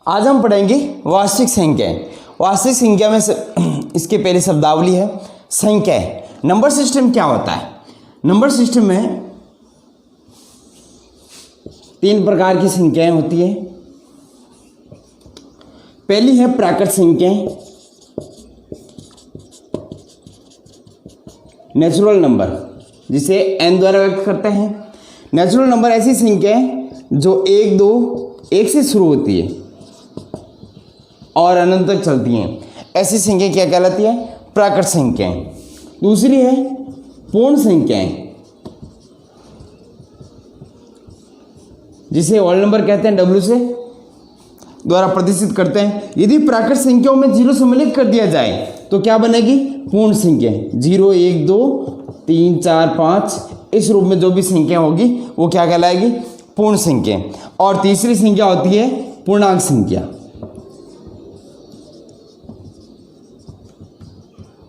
आज हम पढ़ेंगे वास्तविक संख्याएं। वास्तविक संख्या में इसके पहले शब्दावली है संख्याएं। नंबर सिस्टम क्या होता है? नंबर सिस्टम में तीन प्रकार की संख्याएं होती है। पहली है प्राकृत संख्याएं, नेचुरल नंबर, जिसे n द्वारा व्यक्त करते हैं। नेचुरल नंबर ऐसी संख्याएं जो 1, 2, 1 से शुरू होती है और अनंत तक चलती हैं, ऐसी संख्या क्या कहलाती है? प्राकृत संख्याएं। दूसरी है पूर्ण संख्याएं, जिसे होल नंबर कहते हैं, W से द्वारा प्रदर्शित करते हैं। यदि प्राकृत संख्याओं में 0 सम्मिलित कर दिया जाए तो क्या बनेगी? पूर्ण संख्या। 0, 1, 2, 3, 4, 5 इस रूप में जो भी संख्या होगी वो क्या कहलाएगी? पूर्ण संख्या। और तीसरी संख्या होती है पूर्णांक संख्या।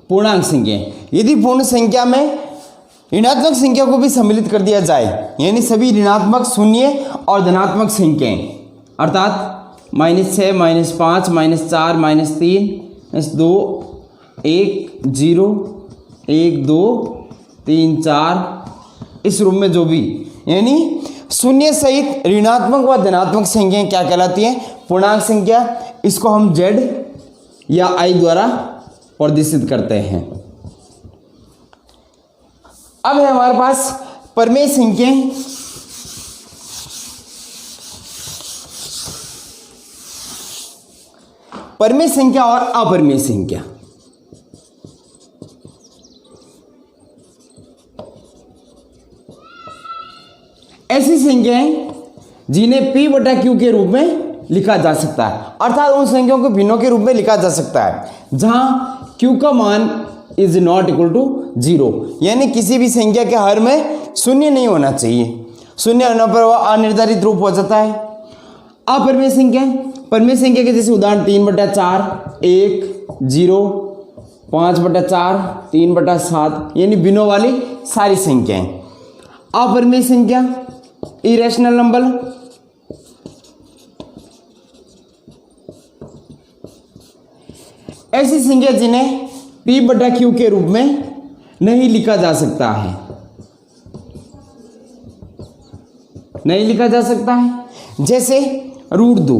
पूर्णांक संख्या, यदि पूर्ण संख्या में ऋणात्मक संख्या को भी सम्मिलित कर दिया जाए, यानी सभी ऋणात्मक, शून्य और धनात्मक संख्याएं, अर्थात -6, -5, -4, -3, -2, 1, 0, 1, 2, 3, 4 इस रूप में जो भी, यानी शून्य सहित ऋणात्मक व धनात्मक संख्याएं क्या कहलाती हैं? पूर्णांक संख्या। इसको हम Z या I द्वारा प्रदर्शित करते हैं। अब है हमारे पास परिमेय संख्याएं। परिमेय संख्या और अपरिमेय संख्या। ऐसी संख्याएं जिन्हें P/Q के रूप में लिखा जा सकता है, अर्थात उन संख्याओं को भिन्नों के रूप में लिखा जा सकता है जहां Q का मान इज नॉट इक्वल टू 0, यानी किसी भी संख्या के हर में शून्य नहीं होना चाहिए। शून्य होने पर वह अनिर्धारित रूप हो जाता है। अपरिमेय संख्या, परिमेय संख्या के जैसे उदाहरण 3/4, 1, 0, 5/4, 3/7, यानी भिन्नों वाली सारी संख्याएं। अपरिमेय संख्या इरेशनल नंबर, ऐसी संख्या जिन्हें P/Q के रूप में नहीं लिखा जा सकता है, नहीं लिखा जा सकता है, जैसे √2,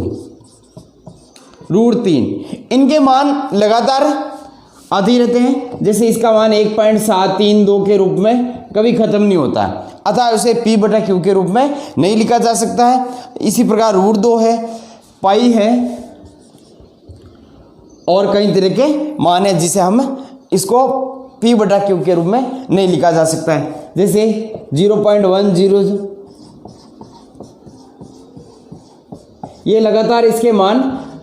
√3, इनके मान लगातार आते रहते हैं। जैसे इसका मान 1.732 के रूप में कभी खत्म नहीं होता है, अतः उसे P/Q के रूप में नहीं लिखा जा सकता है। इसी प्रकार √2 है, पाई है और कई तरह के मान है जिसे हम इसको P/Q के रूप में नहीं लिखा जा सकता है, जैसे 0.10, ये लगातार इसके मान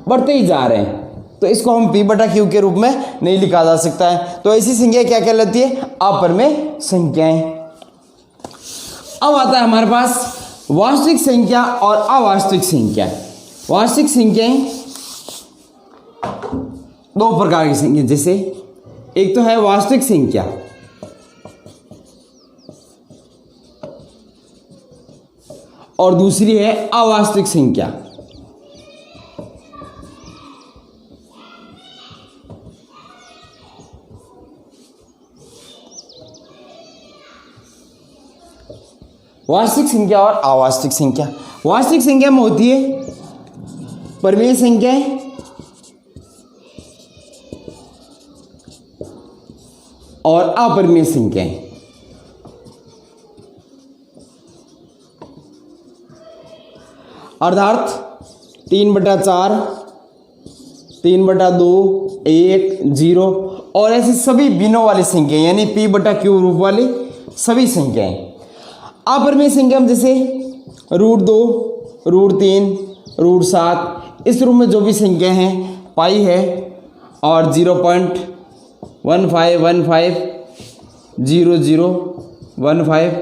बढ़ते ही जा रहे हैं, तो इसको हम P/Q के रूप में नहीं लिखा जा सकता है। तो ऐसी संख्या क्या कहलाती है? अपरिमेय संख्याएं। अब आता है हमारे पास वास्तविक संख्या और अवास्तविक संख्या। वास्तविक संख्याएं दो प्रकार की संख्या, जैसे एक तो है वास्तविक संख्या और दूसरी है अवास्तविक संख्या। वास्तविक संख्या और अवास्तविक संख्या। वास्तविक संख्या में होती है परिमेय संख्याएं और अपरिमेय संख्याएं। अर्थात 3/4, 3/2, 1, 0 और ऐसी सभी भिन्नों वाली संख्या, यानी P/Q रूप वाली सभी संख्याएं। अपरिमेय संख्या में जैसे √2, √3, √7 इस रूप में जो भी संख्या हैं, पाई है और 0.1515, 0015,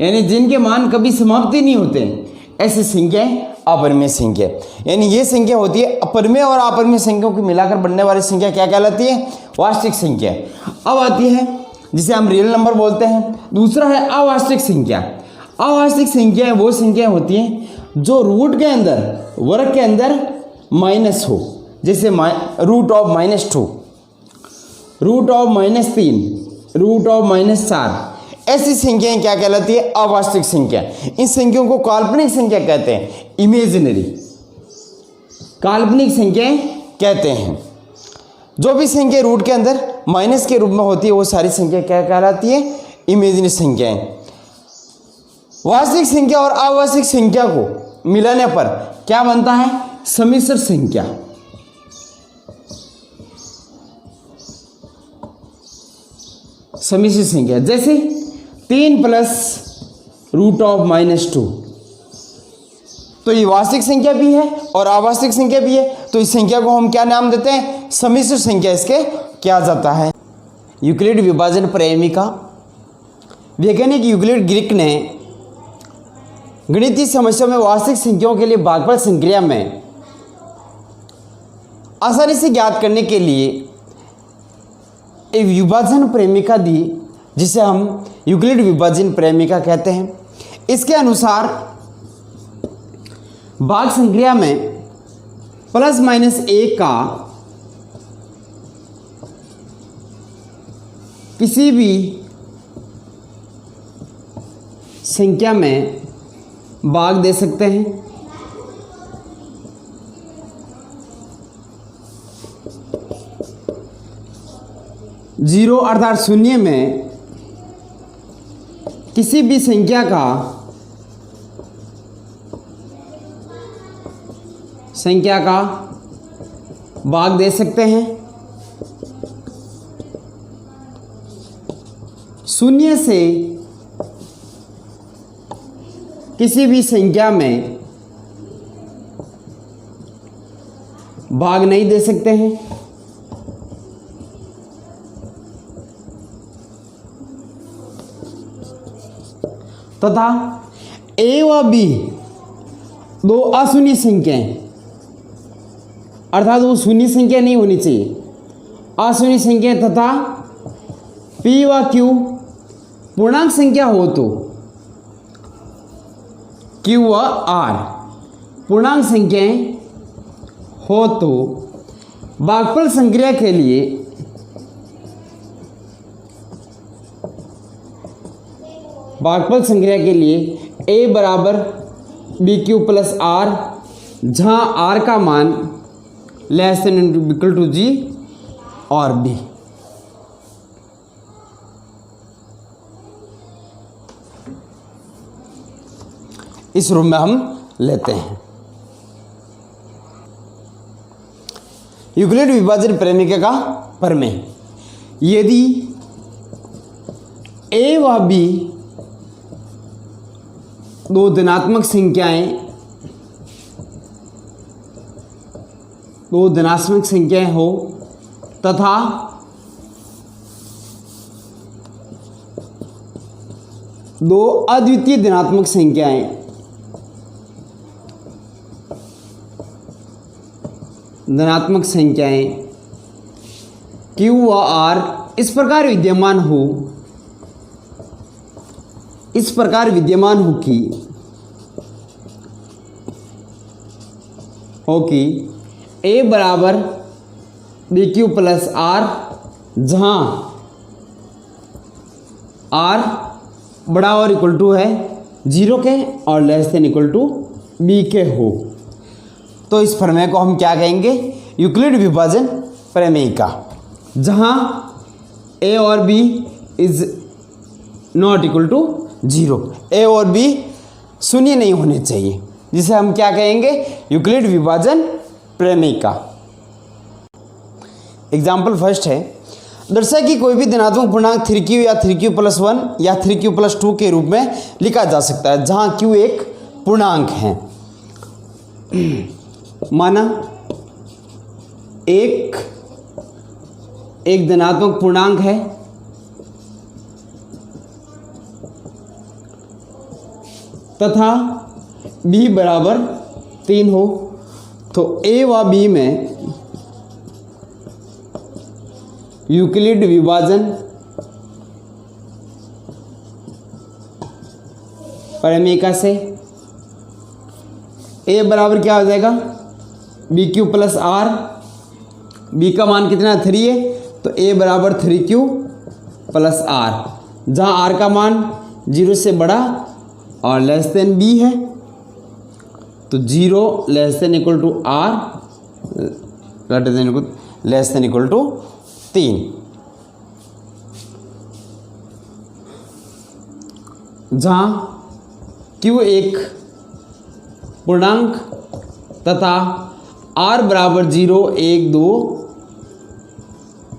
यानी जिनके मान कभी समाप्ति नहीं होते, ऐसी संख्याएं अपरिमेय संख्या। यानी ये संख्या होती है अपरिमेय और अपरिमेय संख्याओं को मिलाकर बनने वाली संख्या क्या कहलाती है? वास्तविक संख्या। अब आती है जिसे हम रियल नंबर बोलते हैं। दूसरा है अवास्तविक संख्या। अवास्तविक संख्याएं वो संख्याएं होती हैं जो रूट के अंदर, वर्ग के अंदर माइनस हो, जैसे root of -2, root of -3, root of -4, ऐसी संख्याएं क्या कहलाती है? अवास्तविक संख्या। इन संख्याओं को काल्पनिक संख्या कहते हैं, इमेजिनरी, काल्पनिक संख्याएं कहते हैं। जो भी संख्या रूट के अंदर माइनस के रूप में होती है वो सारी संख्या क्या कहलाती है? इमेजिनरी संख्याएं। वास्तविक संख्या और अवास्तविक संख्या को मिलाने पर क्या बनता है? सम्मिश्र संख्या। सम्मिश्र संख्या जैसे 3 + रूट ऑफ -2, तो ये वास्तविक संख्या भी है और अवास्तविक संख्या भी है, तो इस संख्या को हम क्या नाम देते हैं? सम्मिश्र संख्या इसके क्या जाता है। यूक्लिड विभाजन प्रेमिका। वैज्ञानिक यूक्लिड ग्रीक ने गणितीय समस्याओं में वास्तविक संख्याओं के लिए भागफल संक्रिया में आसानी से ज्ञात करने के लिए एक विभाजन प्रेमिका दी, जिसे हम यूक्लिड विभाजन प्रेमिका कहते हैं। इसके अनुसार भाग संक्रिया में ±1 का किसी भी संख्या में भाग दे सकते हैं। जीरो अर्थात शून्य में किसी भी संख्या का भाग दे सकते हैं। शून्य से किसी भी संख्या में भाग नहीं दे सकते हैं। तथा ए व बी दो अशून्य संख्याएं, अर्थात वो शून्य संख्या नहीं होनी चाहिए, अशून्य संख्या, तथा पी व क्यू पूर्णांक संख्या हो तो क्यू व आर पूर्णांक संख्याएं हो तो भागफल संक्रिया के लिए a बराबर BQ + R, जहाँ R का मान <= G और B। इस रूप में हम लेते हैं। यूक्लिड विभाजन प्रेमिका का प्रमेय। यदि a व b दो धनात्मक संख्याएं हो तथा दो अद्वितीय धनात्मक संख्याएं Q व R इस प्रकार विद्यमान हो कि a बराबर BQ + R, जहाँ R बड़ा और इक्वल टू है 0 के और <= B के हो, तो इस प्रमेय को हम क्या कहेंगे? यूक्लिड विभाजन प्रमेयिका, जहाँ a और b is not equal to 0, a और b शून्य नहीं होने चाहिए, जिसे हम क्या कहेंगे? यूक्लिड विभाजन प्रमेयिका। एग्जाम्पल फर्स्ट है, दर्शाए कि कोई भी धनात्मक पूर्णांक 3q या 3q + 1 या 3q + 2 के रूप में लिखा जा सकता है, जहाँ q एक पूर्णांक है। माना एक धनात्मक पूर्णांक है तथा b बराबर 3 हो, तो a व b में यूक्लिड विभाजन प्रमेयिका से ए बराबर क्या हो जाएगा, B Q plus R. B का मान कितना 3 है, तो ए बराबर 3q प्लस आर, जहाँ आर का मान 0 से बड़ा और लेस देन बी है, तो 0 less than equal to R greater than less than equal to 3। जहाँ q एक पूर्णांक तथा r बराबर 0, 1, 2,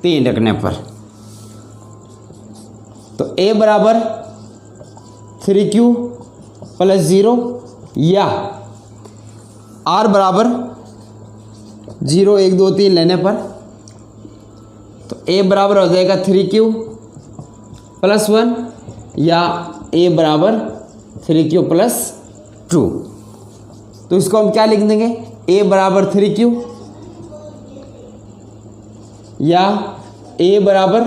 3 रखने पर, तो a बराबर 3q प्लस 0 या r बराबर 0, 1, 2, 3 लेने पर, तो a बराबर हो जाएगा 3q प्लस 1 या a बराबर 3q प्लस 2। तो इसको हम क्या लिख देंगे, a बराबर 3q या a बराबर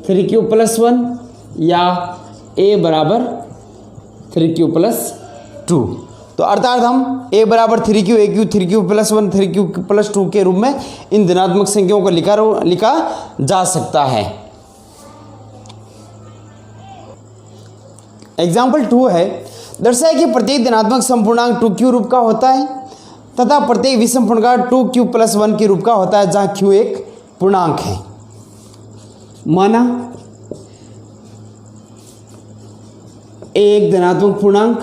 3q प्लस 1 या a बराबर 3q प्लस 2। तो अर्थात हम a बराबर 3q, aq 3q plus 1, 3q plus 2 के रूप में इन धनात्मक संख्याओं को लिखा जा सकता है। एग्जाम्पल 2 है, दर्शाए कि प्रत्येक धनात्मक संपूर्णांक 2q रूप का होता है तथा प्रत्येक विषम पूर्णांक 2q प्लस 1 के रूप का होता है, जहाँ q एक पूर्णांक है। माना a एक धनात्मक पूर्णांक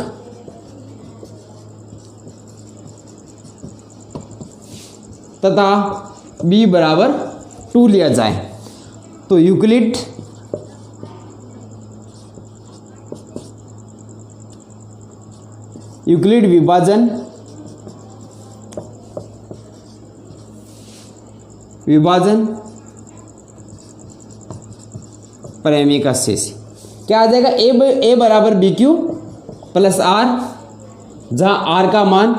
तथा b बराबर 2 लिया जाए, तो यूक्लिड विभाजन परिमेय का शेष क्या आ जाएगा, a बराबर बी क्यू प्लस आर, जहाँ r का मान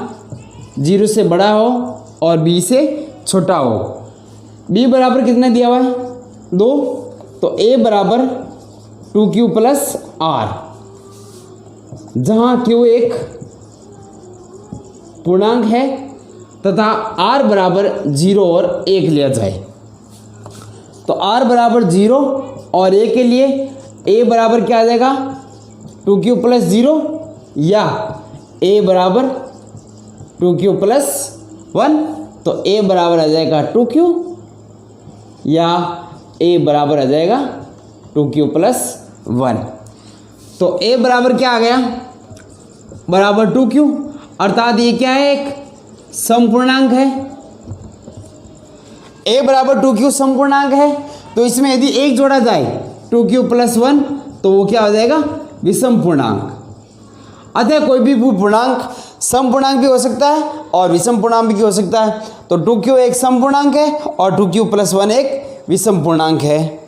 0 से बड़ा हो और b से छोटा हो। b बराबर कितना दिया हुआ है 2, तो a बराबर 2q प्लस आर, जहाँ q एक पूर्णांक है तथा r बराबर 0 और 1 लिया जाए, तो r बराबर 0 और 1 के लिए a बराबर क्या आ जाएगा 2q प्लस 0 या a बराबर 2q प्लस 1, तो a बराबर आ जाएगा 2q या a बराबर आ जाएगा 2q प्लस 1। तो a बराबर क्या आ गया, बराबर 2q, अर्थात ये क्या है, एक समपूर्णांक है। a बराबर 2q समपूर्णांक है, तो इसमें यदि एक जोड़ा जाए 2q प्लस 1, तो वो क्या हो जाएगा, विषम पूर्णांक। अतः कोई भी पूर्णांक समपूर्णांक भी हो सकता है और विषम पूर्णांक भी हो सकता है, तो 2q एक समपूर्णांक है और 2q प्लस 1 एक विषम पूर्णांक है।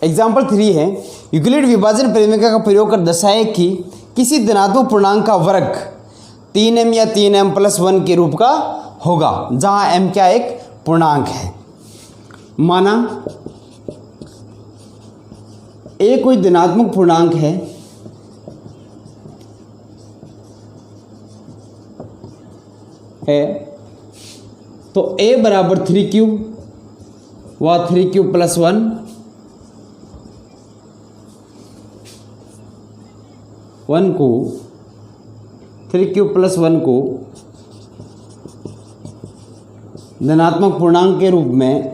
एग्जाम्पल 3 है, यूक्लिड विभाजन परिमेय का प्रयोग कर दर्शाए कि किसी धनात्मक पूर्णांक का वर्ग 3m या 3m प्लस 1 के रूप का होगा, जहाँ m क्या एक पूर्णांक है। माना a कोई धनात्मक पूर्णांक है तो a बराबर 3q व 3q प्लस 1 को 3q प्लस 1 को धनात्मक पूर्णांक के रूप में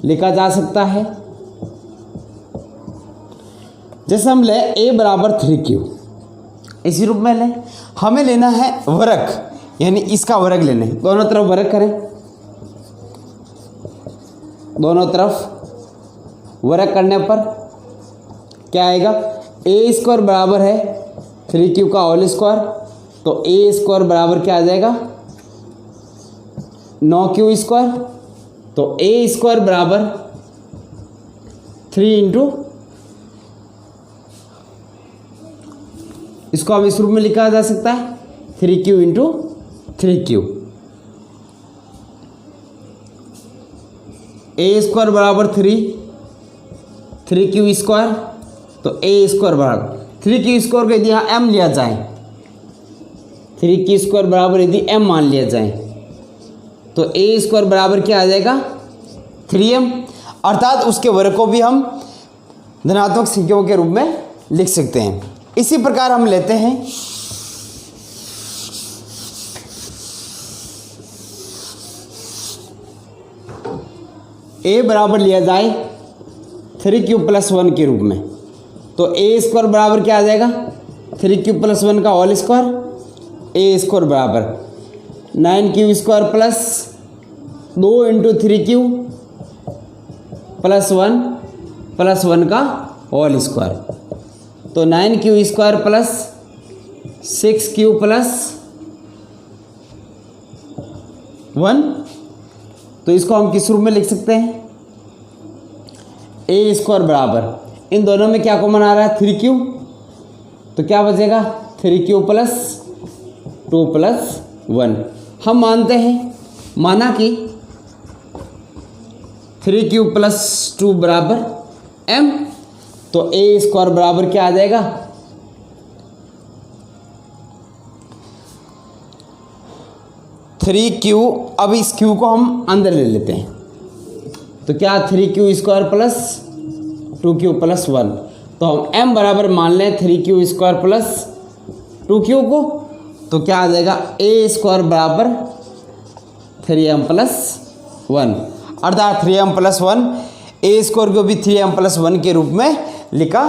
लिखा जा सकता है। जैसे हम ले a बराबर 3q, इसी रूप में लें, हमें लेना है वर्ग, यानी इसका वर्ग लेना है, दोनों तरफ वर्ग करें, दोनों तरफ वर्ग करने पर क्या आएगा, a स्क्वायर बराबर है 3q का होल स्क्वायर, तो a स्क्वायर बराबर क्या आ जाएगा 9q स्क्वायर, तो a स्क्वायर बराबर 3 इंटू, इसको अब इस रूप में लिखा जा सकता है 3q into 3q। a square बराबर 3 3q स्क्वायर, तो ए स्क्वायर बराबर 3q स्क्वायर को यदि यहाँ m लिया जाए, 3q स्क्वायर बराबर यदि m मान लिया जाए तो ए स्क्वायर बराबर क्या आ जाएगा 3m, अर्थात उसके वर्ग को भी हम धनात्मक संख्याओं के रूप में लिख सकते हैं। इसी प्रकार हम लेते हैं a बराबर लिया जाए 3q + 1 के रूप में, तो ए स्क्वायर बराबर क्या आ जाएगा 3q + 1 का होल स्क्वायर, ए स्क्वायर बराबर 9q स्क्वायर प्लस 2 × 3q + 1 का होल स्क्वायर, तो 9q स्क्वायर प्लस 6q + 1, तो इसको हम किस रूप में लिख सकते हैं ए स्क्वायर बराबर, इन दोनों में क्या कॉमन आ रहा है 3q, तो क्या बचेगा 3q + 2 + 1। हम मानते हैं, माना कि 3q + 2 बराबर m, तो ए स्क्वायर बराबर क्या आ जाएगा 3q। अब इस q को हम अंदर ले लेते हैं, तो क्या 3q स्क्वायर प्लस 2q + 1, तो हम m बराबर मान लें 3q स्क्वायर प्लस 2q को, तो क्या आ जाएगा ए स्क्वायर बराबर 3m + 1, अर्थात 3m + 1, ए स्क्वायर को भी 3m + 1 के रूप में लिखा